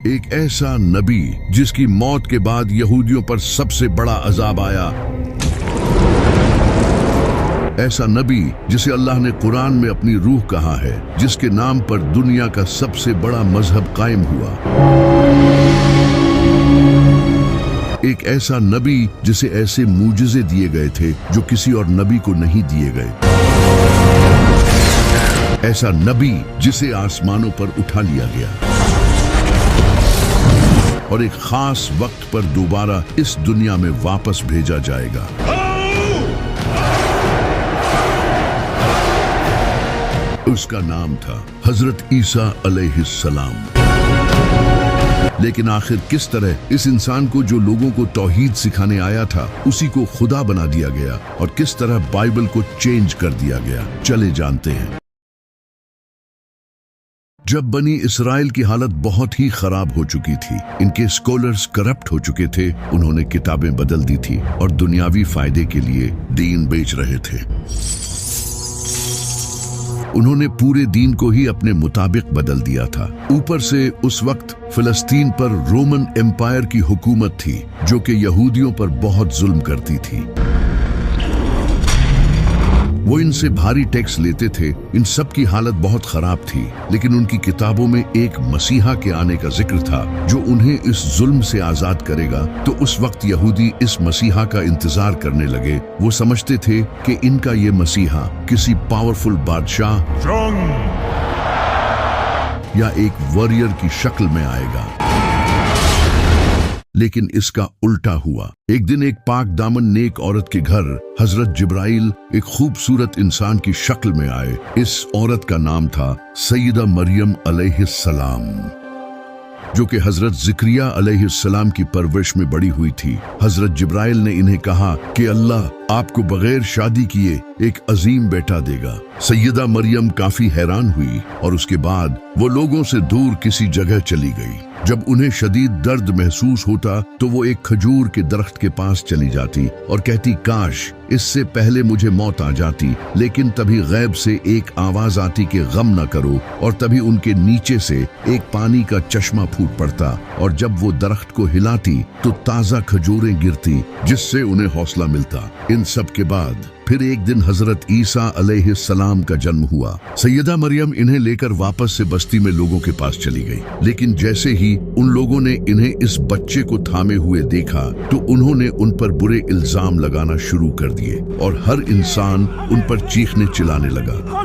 ایک ایسا نبی جس کی موت کے بعد یہودیوں پر سب سے بڑا عذاب آیا، ایسا نبی جسے اللہ نے قرآن میں اپنی روح کہا ہے، جس کے نام پر دنیا کا سب سے بڑا مذہب قائم ہوا، ایک ایسا نبی جسے ایسے معجزے دیے گئے تھے جو کسی اور نبی کو نہیں دیے گئے، ایسا نبی جسے آسمانوں پر اٹھا لیا گیا اور ایک خاص وقت پر دوبارہ اس دنیا میں واپس بھیجا جائے گا۔ اس کا نام تھا حضرت عیسیٰ علیہ السلام۔ لیکن آخر کس طرح اس انسان کو جو لوگوں کو توحید سکھانے آیا تھا اسی کو خدا بنا دیا گیا، اور کس طرح بائبل کو چینج کر دیا گیا، چلے جانتے ہیں۔ جب بنی اسرائیل کی حالت بہت ہی خراب ہو چکی تھی، ان کے اسکالرز کرپٹ ہو چکے تھے، انہوں نے کتابیں بدل دی تھی اور دنیاوی فائدے کے لیے دین بیچ رہے تھے۔ انہوں نے پورے دین کو ہی اپنے مطابق بدل دیا تھا۔ اوپر سے اس وقت فلسطین پر رومن امپائر کی حکومت تھی جو کہ یہودیوں پر بہت ظلم کرتی تھی۔ وہ ان سے بھاری ٹیکس لیتے تھے، ان سب کی حالت بہت خراب تھی، لیکن ان کی کتابوں میں ایک مسیحا کے آنے کا ذکر تھا جو انہیں اس ظلم سے آزاد کرے گا۔ تو اس وقت یہودی اس مسیحا کا انتظار کرنے لگے۔ وہ سمجھتے تھے کہ ان کا یہ مسیحا کسی پاورفل بادشاہ یا ایک واریر کی شکل میں آئے گا، لیکن اس کا الٹا ہوا۔ ایک دن ایک پاک دامن نیک عورت کے گھر حضرت جبرائیل ایک خوبصورت انسان کی شکل میں آئے۔ اس عورت کا نام تھا سیدہ مریم علیہ السلام، جو کہ حضرت زکریا علیہ السلام کی پرورش میں بڑی ہوئی تھی۔ حضرت جبرائیل نے انہیں کہا کہ اللہ آپ کو بغیر شادی کیے ایک عظیم بیٹا دے گا۔ سیدہ مریم کافی حیران ہوئی اور اس کے بعد وہ لوگوں سے دور کسی جگہ چلی گئی۔ جب انہیں شدید درد محسوس ہوتا تو وہ ایک کھجور کے درخت کے پاس چلی جاتی اور کہتی کاش اس سے پہلے مجھے موت آ جاتی، لیکن تبھی غیب سے ایک آواز آتی کہ غم نہ کرو، اور تبھی ان کے نیچے سے ایک پانی کا چشمہ پھوٹ پڑتا، اور جب وہ درخت کو ہلاتی تو تازہ کھجوریں گرتی جس سے انہیں حوصلہ ملتا۔ ان سب کے بعد پھر ایک دن حضرت عیسیٰ علیہ السلام کا جنم ہوا۔ سیدہ مریم انہیں لے کر واپس سے بستی میں لوگوں کے پاس چلی گئی، لیکن جیسے ہی ان لوگوں نے انہیں اس بچے کو تھامے ہوئے دیکھا تو انہوں نے ان پر برے الزام لگانا شروع کر دیے، اور ہر انسان ان پر چیخنے چلانے لگا۔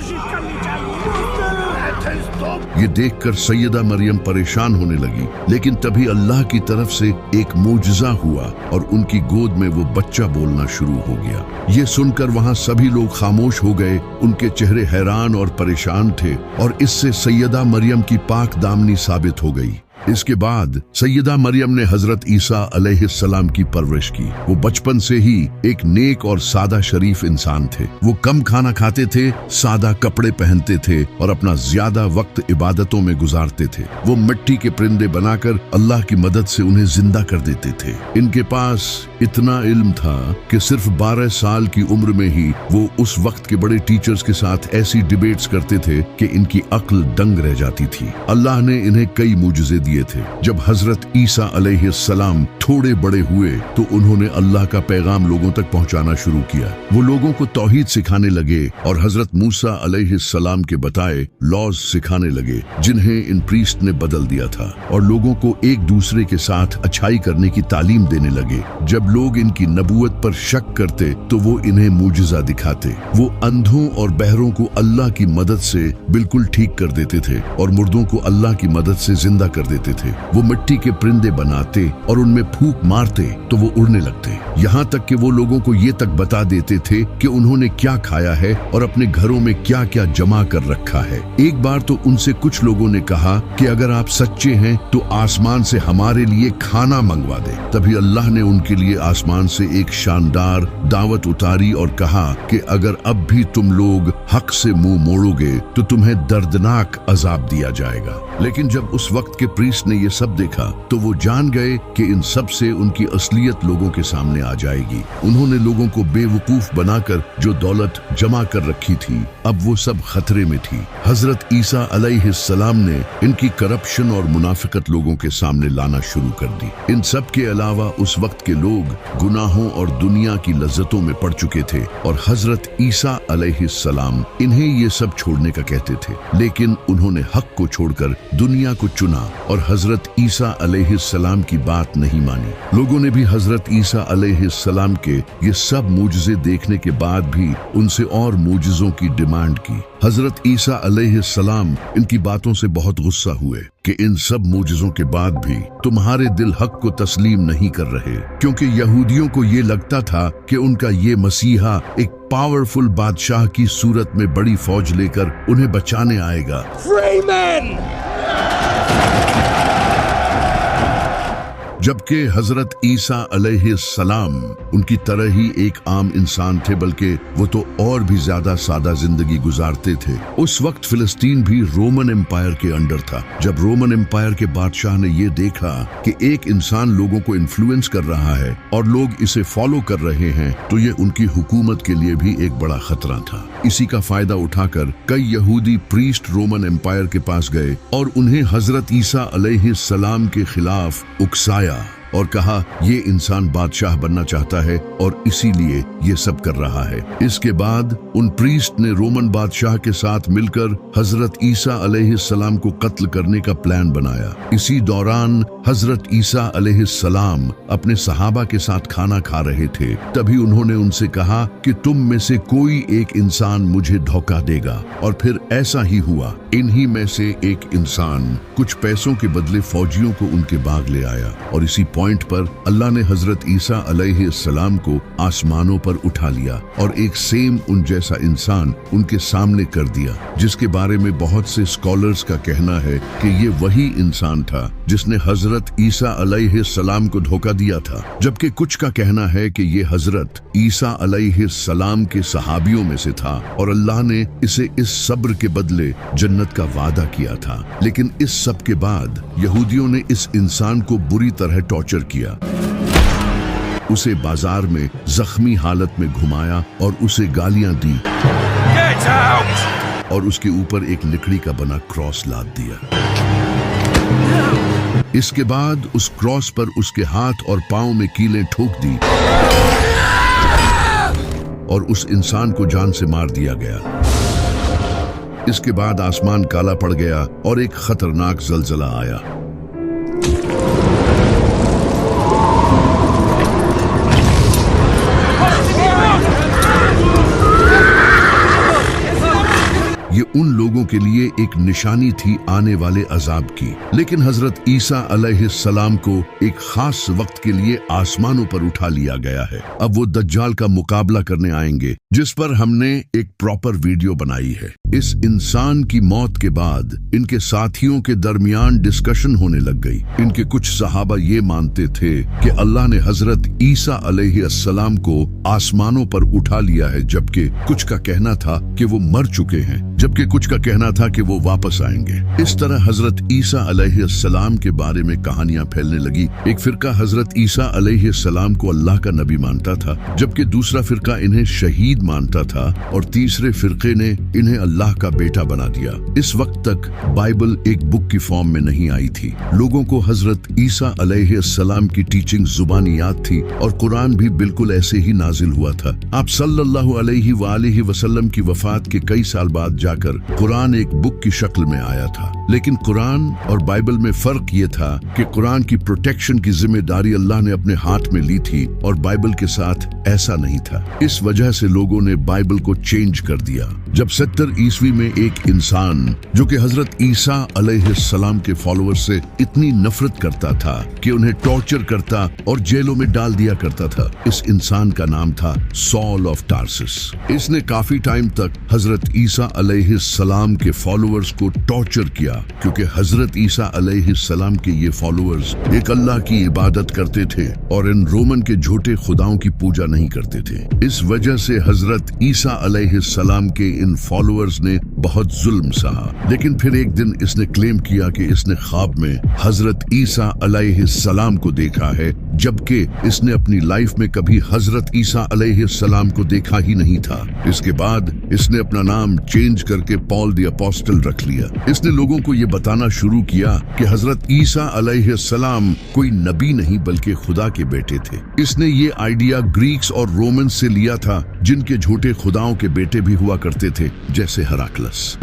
یہ دیکھ کر سیدہ مریم پریشان ہونے لگی، لیکن تبھی اللہ کی طرف سے ایک معجزہ ہوا اور ان کی گود میں وہ بچہ بولنا شروع ہو گیا۔ یہ سن کر وہاں سبھی لوگ خاموش ہو گئے، ان کے چہرے حیران اور پریشان تھے، اور اس سے سیدہ مریم کی پاک دامنی ثابت ہو گئی۔ اس کے بعد سیدہ مریم نے حضرت عیسیٰ علیہ السلام کی پرورش کی۔ وہ بچپن سے ہی ایک نیک اور سادہ شریف انسان تھے۔ وہ کم کھانا کھاتے تھے، سادہ کپڑے پہنتے تھے اور اپنا زیادہ وقت عبادتوں میں گزارتے تھے۔ وہ مٹی کے پرندے بنا کر اللہ کی مدد سے انہیں زندہ کر دیتے تھے۔ ان کے پاس اتنا علم تھا کہ صرف 12 سال کی عمر میں ہی وہ اس وقت کے بڑے ٹیچرز کے ساتھ ایسی ڈیبیٹس کرتے تھے کہ ان کی عقل دنگ رہ جاتی تھی۔ اللہ نے انہیں کئی معجزے دیے تھے۔ جب حضرت عیسیٰ علیہ السلام تھوڑے بڑے ہوئے تو انہوں نے اللہ کا پیغام لوگوں تک پہنچانا شروع کیا۔ وہ لوگوں کو توحید سکھانے لگے اور حضرت موسیٰ علیہ السلام کے بتائے لاز سکھانے لگے جنہیں ان پریسٹ نے بدل دیا تھا، اور لوگوں کو ایک دوسرے کے ساتھ اچھائی کرنے کی تعلیم دینے لگے۔ جب لوگ ان کی نبوت پر شک کرتے تو وہ انہیں معجزہ دکھاتے۔ وہ اندھوں اور بہروں کو اللہ کی مدد سے بالکل ٹھیک کر دیتے تھے اور مردوں کو اللہ کی مدد سے زندہ کر دیتے تھے۔ وہ مٹی کے پرندے بناتے اور ان میں پھونک مارتے تو وہ اڑنے لگتے، یہاں تک کہ وہ لوگوں کو یہ تک بتا دیتے تھے کہ انہوں نے کیا کھایا ہے اور اپنے گھروں میں کیا کیا جمع کر رکھا ہے۔ ایک بار تو ان سے کچھ لوگوں نے کہا کہ اگر آپ سچے ہیں تو آسمان سے ہمارے لیے کھانا منگوا دے۔ تبھی اللہ نے ان کے لیے آسمان سے ایک شاندار دعوت اتاری اور کہا کہ اگر اب بھی تم لوگ حق سے منہ موڑو گے تو تمہیں دردناک عذاب دیا جائے گا۔ لیکن جب اس وقت کے प्रीस्ट ने ये सब देखा तो वो जान गए कि इन सब से उनकी असलियत लोगों के सामने आ जाएगी। उन्होंने लोगों को बेवकूफ बनाकर जो दौलत जमा कर रखी थी अब वो सब खतरे में थी। हजरत ईसा अलैहिस्सलाम ने इनकी करप्शन और मुनाफिकत लोगों के सामने लाना शुरू कर दी। इन सब के अलावा उस वक्त के लोग गुनाहों और दुनिया की लज्जतों में पड़ चुके थे और हजरत ईसा अलैहिस्सलाम इन्हें ये सब छोड़ने का कहते थे, लेकिन उन्होंने हक को छोड़कर दुनिया को चुना और हजरत ईसा अलैहिस्सलाम की बात नहीं मानी। लोगों ने भी हजरत ईसा अलैहिस्सलाम के ये सब मूजिज़े देखने के बाद भी उनसे और मूजिज़ों की डिमांड की। हजरत ईसा अलैहिस्सलाम इनकी बातों से बहुत गुस्सा हुए कि इन सब मूजिज़ों के बाद भी तुम्हारे दिल हक को तस्लीम नहीं कर रहे, क्योंकि यहूदियों को ये लगता था कि उनका ये मसीहा एक पावरफुल बादशाह की सूरत में बड़ी फौज लेकर उन्हें बचाने आएगा। Free men! जबकि हजरत ईसा अलैहिस्सलाम उनकी तरह ही एक आम इंसान थे, बल्कि वो तो और भी ज्यादा सादा जिंदगी गुजारते थे। उस वक्त फिलिस्तीन भी रोमन एम्पायर के अंडर था। जब रोमन एम्पायर के बादशाह ने ये देखा कि एक इंसान लोगों को इन्फ्लुएंस कर रहा है और लोग इसे फॉलो कर रहे हैं, तो ये उनकी हुकूमत के लिए भी एक बड़ा खतरा था। इसी का फायदा उठाकर कई यहूदी प्रीस्ट रोमन एम्पायर के पास गए और उन्हें हजरत ईसा अलैहिस्सलाम के खिलाफ उकसाया और कहा ये इंसान बादशाह बनना चाहता है और इसीलिए ये सब कर रहा है। इसके बाद उन प्रीस्ट ने रोमन बादशाह के साथ मिलकर हजरत ईसा अलैहिस्सलाम को कत्ल करने का प्लान बनाया। इसी दौरान हजरत ईसा अलैहिस्सलाम अपने सहाबा के साथ खाना खा रहे थे। तभी उन्होंने उनसे कहा कि तुम में से कोई एक इंसान मुझे धोखा देगा, और फिर ऐसा ही हुआ। इन्हीं में से एक इंसान कुछ पैसों के बदले फौजियों को उनके बाग ले आया और इसी पॉइंट पर अल्लाह ने हजरत ईसा अलैहिस्सलाम को आसमानों पर उठा लिया और एक सेम उन जैसा इंसान उनके सामने कर दिया, जिसके बारे में बहुत से स्कॉलर्स का कहना है कि ये वही इंसान था जिसने हजरत ईसा अलैहिस्सलाम को धोखा दिया था। जबकि कुछ का कहना है कि ये हजरत ईसा अलैहिस्सलाम के सहाबियों में से था और अल्लाह ने इसे इस सब्र के बदले जन्नत का वादा किया था। लेकिन इस सब के बाद यहूदियों ने इस इंसान को बुरी तरह टॉर्चर किया। उसे बाजार में जख्मी हालत में घुमाया और उसे गालियां दी। Get out! और उसके ऊपर एक लकड़ी का बना क्रॉस लाद दिया। इसके बाद उस क्रॉस पर उसके हाथ और पांव में कीलें ठोक दी और उस इंसान को जान से मार दिया गया। इसके बाद आसमान काला पड़ गया और एक खतरनाक जलजला आया। ये उन लोगों के लिए एक निशानी थी आने वाले अजाब की। लेकिन हजरत ईसा अलैहिस्सलाम को एक खास वक्त के लिए आसमानों पर उठा लिया गया है। अब वो दज्जाल का मुकाबला करने आएंगे, जिस पर हमने एक प्रॉपर वीडियो बनाई है। इस इंसान की मौत के बाद इनके साथियों के दरमियान डिस्कशन होने लग गई। इनके कुछ सहाबा ये मानते थे कि अल्लाह ने हजरत ईसा अलैहिस्सलाम को आसमानों पर उठा लिया है, जबकि कुछ का कहना था कि वो मर चुके हैं, जबकि कुछ का कहना था कि वो वापस आएंगे। इस तरह हजरत ईसा अलैहिस्सलाम के बारे में कहानियां फैलने लगी। एक फिरका हजरत ईसा अलैहिस्सलाम को अल्लाह का नबी मानता था, जबकि दूसरा फिरका इन्हें शहीद मानता था और तीसरे फिरके ने इन्हें अल्लाह का बेटा बना दिया। इस वक्त तक बाइबल एक बुक की फॉर्म में नहीं आई थी। लोगों को हजरत ईसा अलैहिस्सलाम की टीचिंग जुबानी याद थी और कुरान भी बिल्कुल ऐसे ही नाजिल हुआ था। आप सल्लल्लाहु अलैहि वसल्लम की वफात के कई साल बाद जाकर कुरान एक बुक की शक्ल में आया था। लेकिन कुरान और बाइबल में फर्क ये था कि कुरान की प्रोटेक्शन की जिम्मेदारी अल्लाह ने अपने हाथ में ली थी और बाइबल के साथ ऐसा नहीं था। इस वजह से लोगों ने बाइबल को चेंज कर दिया। जब 70 ईस्वी में एक इंसान जो कि हजरत ईसा अलैहिस्सलाम के फॉलोअर्स से इतनी नफरत करता था कि उन्हें टॉर्चर करता और जेलों में डाल दिया करता था, इस इंसान का नाम था सॉल ऑफ टार्सिस। इसने काफी टाइम तक हजरत ईसा अलैहिस्सलाम के फॉलोअर्स को टॉर्चर किया, क्योंकि हजरत ईसा अलैहिस्सलाम के ये फॉलोअर्स एक अल्लाह की इबादत करते थे और इन रोमन के झूठे खुदाओं की पूजा नहीं करते थे। इस वजह से हजरत ईसा अलैहिस्सलाम के इन फॉलोअर्स ने बहुत जुल्म सहा, लेकिन फिर एक दिन इसने क्लेम किया कि इसने ख्वाब में हजरत ईसा अलैहिस्सलाम को देखा है, जबकि इसने अपनी लाइफ में कभी हजरत ईसा अलैहिस्सलाम को देखा ही नहीं था। इसके बाद इसने अपना नाम चेंज करके पॉल द अपोस्टल रख लिया। इसने लोगों को ये बताना शुरू किया कि हजरत ईसा अलैहिस्सलाम कोई नबी नहीं बल्कि खुदा के बेटे थे। इसने ये आइडिया ग्रीक्स और रोमन से लिया था, जिनके झूठे खुदाओं के बेटे भी हुआ करते थे, जैसे हेराक्लस।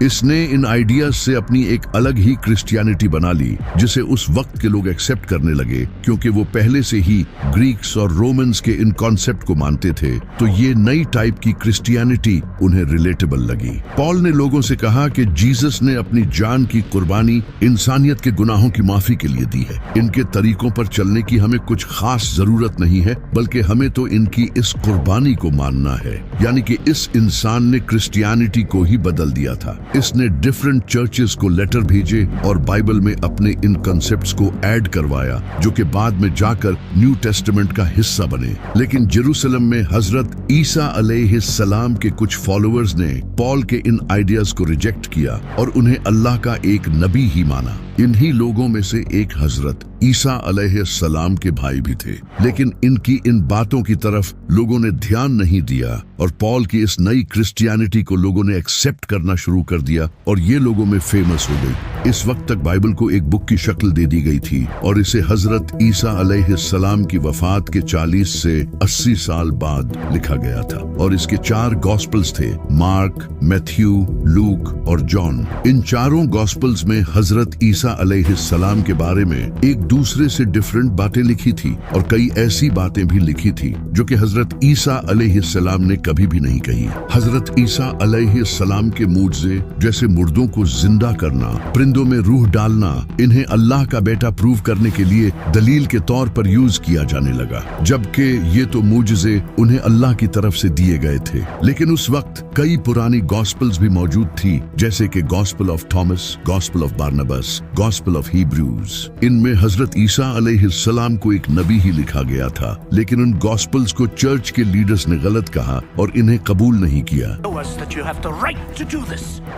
इसने इन आइडियाज से अपनी एक अलग ही क्रिश्चियनिटी बना ली, जिसे उस वक्त के लोग एक्सेप्ट करने लगे, क्योंकि वो पहले से ही ग्रीक्स और रोमन्स के इन कॉन्सेप्ट को मानते थे। तो ये नई टाइप की क्रिश्चियनिटी उन्हें रिलेटेबल लगी। पॉल ने लोगों से कहा कि जीसस ने अपनी जान की कुर्बानी इंसानियत के गुनाहों की माफी के लिए दी है। इनके तरीकों पर चलने की हमें कुछ खास जरूरत नहीं है, बल्कि हमें तो इनकी इस कुर्बानी को मानना है। यानी कि इस इंसान ने क्रिश्चियनिटी को ही बदल दिया था। इसने डिफरेंट चर्चेस को लेटर भेजे और बाइबल में अपने इन कॉन्सेप्ट्स को ऐड करवाया, जो कि बाद में जाकर न्यू टेस्टामेंट का हिस्सा बने। लेकिन जेरूसलम में हजरत ईसा अलैहिस्सलाम के कुछ फॉलोअर्स ने पॉल के इन आइडियाज को रिजेक्ट किया और उन्हें अल्लाह का एक नबी ही माना। इन्हीं लोगों में से एक हजरत ईसा अलैहिस्सलाम के भाई भी थे, लेकिन इनकी इन बातों की तरफ लोगों ने ध्यान नहीं दिया और पॉल की इस नई क्रिश्चियनिटी को लोगों ने एक्सेप्ट करना शुरू कर दिया और ये लोगों में फेमस हो गई। इस वक्त तक बाइबल को एक बुक की शक्ल दे दी गई थी और इसे हजरत ईसा अलैहिस्सलाम की वफात के 40 से 80 साल बाद लिखा गया था और इसके 4 गॉस्पल्स थे, मार्क, मैथ्यू, लूक और जॉन। इन चारों गॉस्पल्स में हजरत ईसा अलैहिस्सलाम के बारे में एक दूसरे से डिफरेंट बातें लिखी थी और कई ऐसी बातें भी लिखी थी जो कि हजरत ईसा अलैहिस्सलाम ने कभी भी नहीं कही। हजरत ईसा अलैहिस्सलाम के मूजज़े, जैसे मुर्दों को जिंदा करना, परिंदों में रूह डालना, इन्हें अल्लाह का बेटा प्रूव करने के लिए दलील के तौर पर यूज किया जाने लगा, जबकि ये तो मूजज़े उन्हें अल्लाह की तरफ से दिए गए थे। लेकिन उस वक्त कई पुरानी गॉस्पल्स भी मौजूद थी, जैसे कि gospel of Thomas, gospel of Barnabas, gospel of Hebrews. इनमें हजरत ईसा अलैहिस्सलाम को एक नबी ही लिखा गया था, लेकिन उन गॉस्पल्स को चर्च के लीडर्स ने गलत कहा और इन्हें कबूल नहीं किया।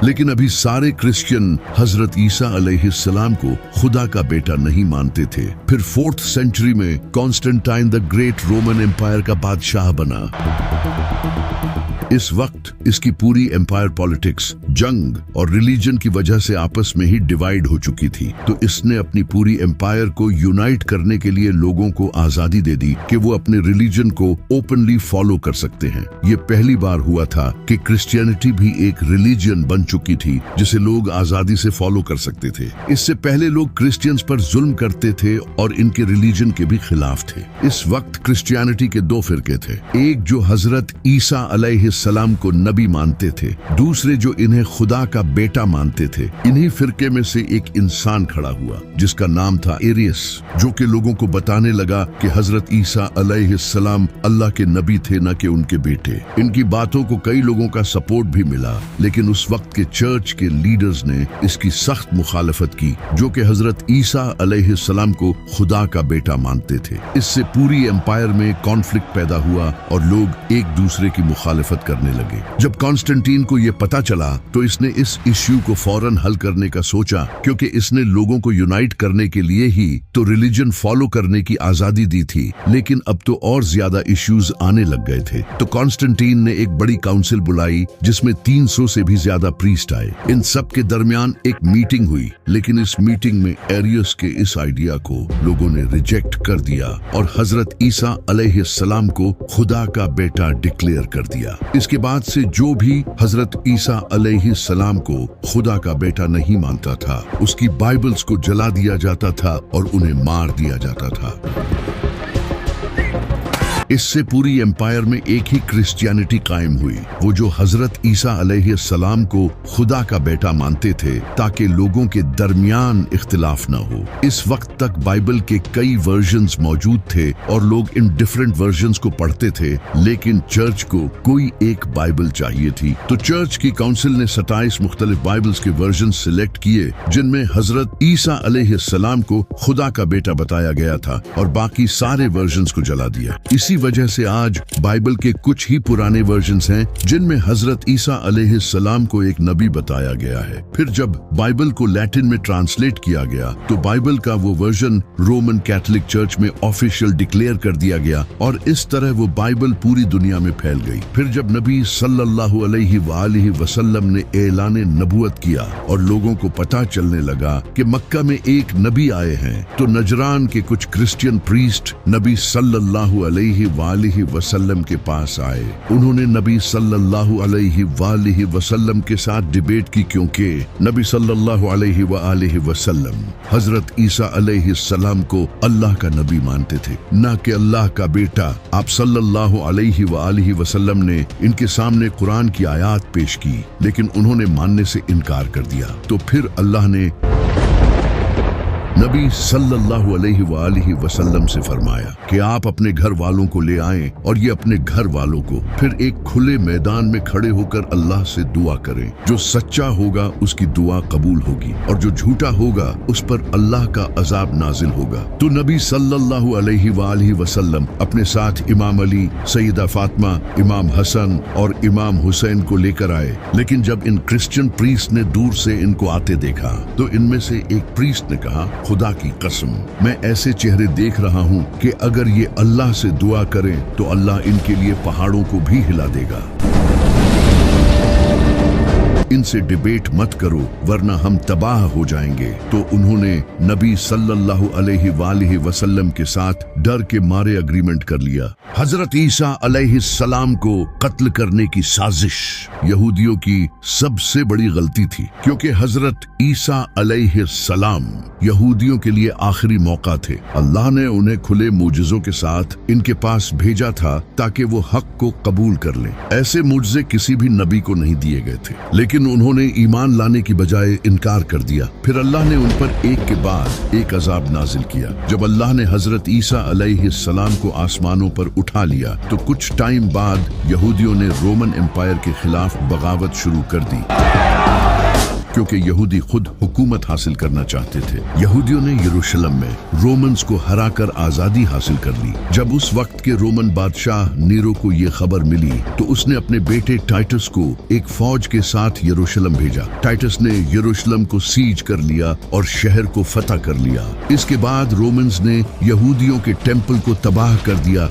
लेकिन अभी सारे क्रिश्चियन हजरत ईसा अलैहिस्सलाम को खुदा का बेटा नहीं मानते थे। फिर 4th सेंचुरी में Constantine the great Roman empire का बादशाह बना। इस वक्त इसकी पूरी एम्पायर पॉलिटिक्स, जंग और रिलीजन की वजह से आपस में ही डिवाइड हो चुकी थी। तो इसने अपनी पूरी एम्पायर को यूनाइट करने के लिए लोगों को आजादी दे दी कि वो अपने रिलीजन को ओपनली फॉलो कर सकते हैं। ये पहली बार हुआ था कि क्रिश्चियनिटी भी एक रिलीजन बन चुकी थी जिसे लोग आजादी से फॉलो कर सकते थे। इससे पहले लोग क्रिश्चियंस पर जुल्म करते थे और इनके रिलीजन के भी खिलाफ थे। इस वक्त क्रिश्चियनिटी के 2 फिरके थे, एक जो हजरत ईसा अलैहिस्सलाम को नबी मानते थे, दूसरे जो इन्हें खुदा का बेटा मानते थे। इन्हीं फिरके में से एक इंसान खड़ा हुआ जिसका नाम था एरियस, जो कि लोगों को बताने लगा कि हजरत ईसा अलैहिस्सलाम अल्लाह के नबी थे, न कि उनके बेटे। इनकी बातों को कई लोगों का सपोर्ट भी मिला, लेकिन उस वक्त के चर्च के लीडर्स ने इसकी सख्त मुखालफत की, जो कि हजरत ईसा अलैहिस्सलाम को खुदा का बेटा मानते थे। इससे पूरी एम्पायर में कॉन्फ्लिक्ट पैदा हुआ और लोग एक दूसरे की मुखालफत करने लगे। जब कॉन्स्टेंटीन को यह पता चला तो इसने इस इश्यू को फौरन हल करने का सोचा, क्योंकि इसने लोगों को यूनाइट करने के लिए ही तो रिलीजन फॉलो करने की आजादी दी थी, लेकिन अब तो और ज्यादा इश्यूज आने लग गए थे। तो कॉन्स्टेंटीन ने एक बड़ी काउंसिल बुलाई जिसमें 300 से भी ज्यादा प्रीस्ट आए। इन सब के दरमियान एक मीटिंग हुई, लेकिन इस मीटिंग में एरियस के इस आइडिया को लोगों ने रिजेक्ट कर दिया और हजरत ईसा अलैहिस्सलाम को खुदा का बेटा डिक्लेयर कर दिया। इसके बाद से जो भी हजरत ईसा अलैहिस्सलाम को खुदा का बेटा नहीं मानता था, उसकी बाइबल्स को जला दिया जाता था और उन्हें मार दिया जाता था। इससे पूरी एम्पायर में एक ही क्रिश्चियनिटी कायम हुई, वो जो हजरत ईसा अलैहिस्सलाम को खुदा का बेटा मानते थे, ताकि लोगों के दरमियान इख्तिलाफ न हो। इस वक्त तक बाइबल के कई वर्जन्स मौजूद थे और लोग इन डिफरेंट वर्जन्स को पढ़ते थे, लेकिन चर्च को कोई एक बाइबल चाहिए थी। तो चर्च की काउंसिल ने 27 मुख्तलिफ बाइबल्स के वर्जन सिलेक्ट किए, जिनमें हजरत ईसा अलैहिस्सलाम को खुदा का बेटा बताया गया था और बाकी सारे वर्जन्स को जला दिया। इसी इसी वजह से आज बाइबल के कुछ ही पुराने वर्जन्स हैं जिनमें हजरत ईसा अलैहिस्सलाम को एक नबी बताया गया है। फिर जब बाइबल को लैटिन में ट्रांसलेट किया गया तो बाइबल का वो वर्जन रोमन कैथोलिक चर्च में ऑफिशियल डिक्लेयर कर दिया गया और इस तरह वो बाइबल पूरी दुनिया में फैल गई। फिर जब नबी सल्लल्लाहु अलैहि वसल्लम ने ऐलान नबुवत किया और लोगों को पता चलने लगा कि मक्का में एक नबी आए हैं, तो नजरान के कुछ क्रिश्चियन प्रीस्ट नबी सल्लल्लाहु अलैहि वसल्लम के पास आए। उन्होंने नबी सल्लल्लाहु अलैहि वसल्लम के साथ डिबेट की, क्योंकि नबी सल्लल्लाहु अलैहि वसल्लम हजरत ईसा अलैहिस्सलाम को अल्लाह का नबी मानते थे, न कि अल्लाह का बेटा। आप सल्लल्लाहु अलैहि वसल्लम ने इनके सामने कुरान की आयत पेश की, लेकिन उन्होंने मानने से इनकार कर दिया। तो फिर अल्लाह ने नबी सल्लल्लाहु अलैहि वसल्लम से फरमाया कि आप अपने घर वालों को ले आएं और ये अपने घर वालों को फिर एक खुले मैदान में खड़े होकर अल्लाह से दुआ करें। जो सच्चा होगा उसकी दुआ कबूल होगी और जो झूठा होगा उस पर अल्लाह का अजाब नाजिल होगा। तो नबी सल्लल्लाहु अलैहि वसल्लम अपने साथ इमाम अली, सैयदा फातिमा, इमाम हसन और इमाम हुसैन को लेकर आए। लेकिन जब इन क्रिश्चियन प्रीस्ट ने दूर से इनको आते देखा तो इनमें से एक प्रीस्ट ने कहा, खुदा की कसम, मैं ऐसे चेहरे देख रहा हूँ कि अगर ये अल्लाह से दुआ करें तो अल्लाह इनके लिए पहाड़ों को भी हिला देगा। इनसे डिबेट मत करो वरना हम तबाह हो जाएंगे। तो उन्होंने नबी सल्लल्लाहु अलैहि वसल्लम के साथ डर के मारे एग्रीमेंट कर लिया। हजरत ईसा अलैहिस्सलाम को कत्ल करने की साजिश यहूदियों की सबसे बड़ी गलती थी, क्योंकि हजरत ईसा अलैहिस्सलाम यहूदियों के लिए आखिरी मौका थे। अल्लाह ने उन्हें खुले मुजज़ों के साथ इनके पास भेजा था ताकि वो हक को कबूल कर लें। ऐसे मुजज़े किसी भी नबी को नहीं दिए गए थे, लेकिन उन्होंने ईमान लाने की बजाय इनकार कर दिया। फिर अल्लाह ने उन पर एक के बाद एक अजाब नाजिल किया। जब अल्लाह ने हजरत ईसा अलैहिस्सलाम को आसमानों पर उठा लिया तो कुछ टाइम बाद यहूदियों ने रोमन एम्पायर के खिलाफ बगावत शुरू कर दी, क्योंकि यहूदी खुद हुकूमत हासिल करना चाहते थे। यहूदियों ने यरूशलेम में रोमन्स को हराकर आजादी हासिल कर ली। जब उस वक्त के रोमन बादशाह नीरो को ये खबर मिली तो उसने अपने बेटे टाइटस को एक फौज के साथ यरूशलेम भेजा। टाइटस ने यरूशलेम को सीज कर लिया और शहर को फतह कर लिया। इसके बाद रोमन्स ने यहूदियों के टेम्पल को तबाह कर दिया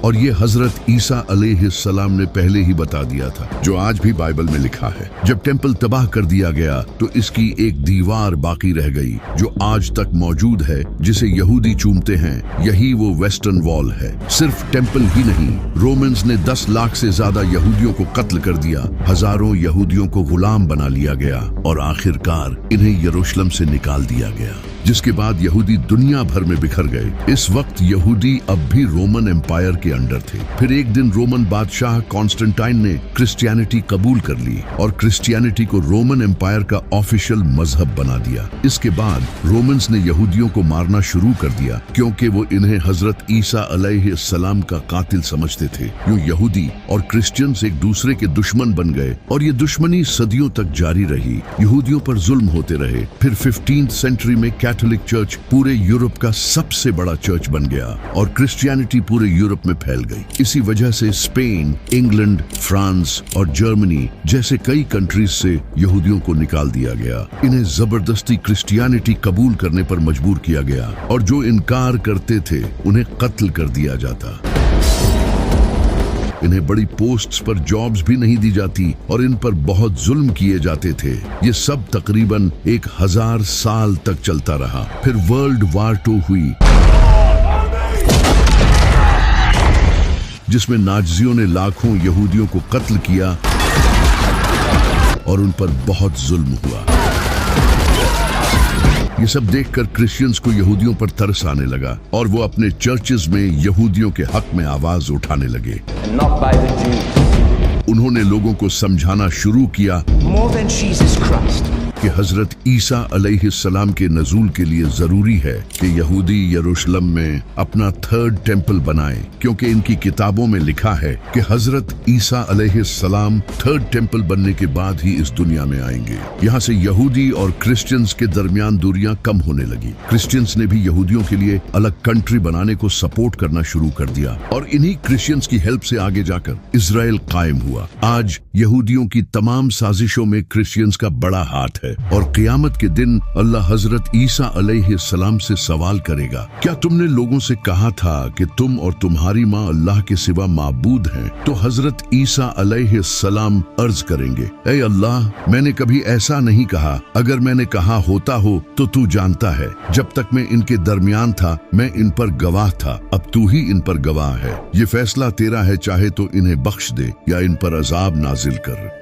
और ये हजरत ईसा अलैहिस्सलाम ने पहले ही बता दिया था, जो आज भी बाइबल में लिखा है। जब टेम्पल तबाह कर दिया गया तो इसकी एक दीवार बाकी रह गई जो आज तक मौजूद है, जिसे यहूदी चूमते हैं। यही वो वेस्टर्न वॉल है। सिर्फ टेम्पल ही नहीं, रोमन्स ने 10 लाख से ज्यादा यहूदियों को कत्ल कर दिया, हजारों यहूदियों को गुलाम बना लिया गया और आखिरकार इन्हें यरूशलेम से निकाल दिया गया, जिसके बाद यहूदी दुनिया भर में बिखर गए। इस वक्त यहूदी अब भी रोमन एम्पायर के अंडर थे। फिर एक दिन रोमन बादशाह कॉन्स्टेंटाइन ने क्रिश्चियनिटी कबूल कर ली और क्रिश्चियनिटी को रोमन एम्पायर का ऑफिशियल मजहब बना दिया। इसके बाद रोमन्स ने यहूदियों को मारना शुरू कर दिया, क्योंकि वो इन्हें हजरत ईसा अलैहिस्सलाम का कातिल समझते थे। यूं यहूदी और क्रिश्चियंस एक दूसरे के दुश्मन बन गए और ये दुश्मनी सदियों तक जारी रही। यहूदियों पर जुल्म होते रहे। फिर 15th सेंचुरी में कैथोलिक चर्च पूरे यूरोप का सबसे बड़ा चर्च बन गया और क्रिश्चियनिटी पूरे यूरोप में फैल गई। इसी वजह से स्पेन, इंग्लैंड, फ्रांस और जर्मनी जैसे कई कंट्रीज से यहूदियों को निकाल दिया गया। इन्हें जबरदस्ती क्रिश्चियनिटी कबूल करने पर मजबूर किया गया और जो इनकार करते थे उन्हें कत्ल कर दिया जाता। इन्हें बड़ी पोस्ट्स पर जॉब्स भी नहीं दी जाती और इन पर बहुत जुल्म किए जाते थे। ये सब तकरीबन 1000 साल तक चलता रहा। फिर वर्ल्ड वार 2 हुई, जिसमें नाज़ियों ने लाखों यहूदियों को कत्ल किया और उन पर बहुत जुल्म हुआ। ये सब देखकर क्रिश्चियंस को यहूदियों पर तरस आने लगा और वो अपने चर्चेज में यहूदियों के हक में आवाज उठाने लगे। उन्होंने लोगों को समझाना शुरू किया, More than Jesus Christ, कि हजरत ईसा अलैहिस्सलाम के नजूल के लिए जरूरी है कि यहूदी यरूशलेम में अपना थर्ड टेम्पल बनाएं, क्योंकि इनकी किताबों में लिखा है कि हजरत ईसा अलैहिस्सलाम थर्ड टेम्पल बनने के बाद ही इस दुनिया में आएंगे। यहाँ से यहूदी और क्रिश्चियंस के दरमियान दूरियां कम होने लगी। क्रिश्चियंस ने भी यहूदियों के लिए अलग कंट्री बनाने को सपोर्ट करना शुरू कर दिया और इन्हीं क्रिश्चियंस की हेल्प से आगे जाकर इजराइल कायम हुआ। आज यहूदियों की तमाम साजिशों में क्रिश्चियंस का बड़ा हाथ है और क़यामत के दिन अल्लाह हजरत ईसा अलैहिस्सलाम से सवाल करेगा, क्या तुमने लोगों से कहा था कि तुम और तुम्हारी माँ अल्लाह के सिवा माबूद हैं? तो हजरत ईसा अलैहिस्सलाम अर्ज करेंगे, ऐ अल्लाह, मैंने कभी ऐसा नहीं कहा। अगर मैंने कहा होता हो तो तू जानता है। जब तक मैं इनके दरमियान था मैं इन पर गवाह था, अब तू ही इन पर गवाह है। ये फैसला तेरा है, चाहे तो इन्हें बख्श दे या इन पर अजाब नाजिल कर।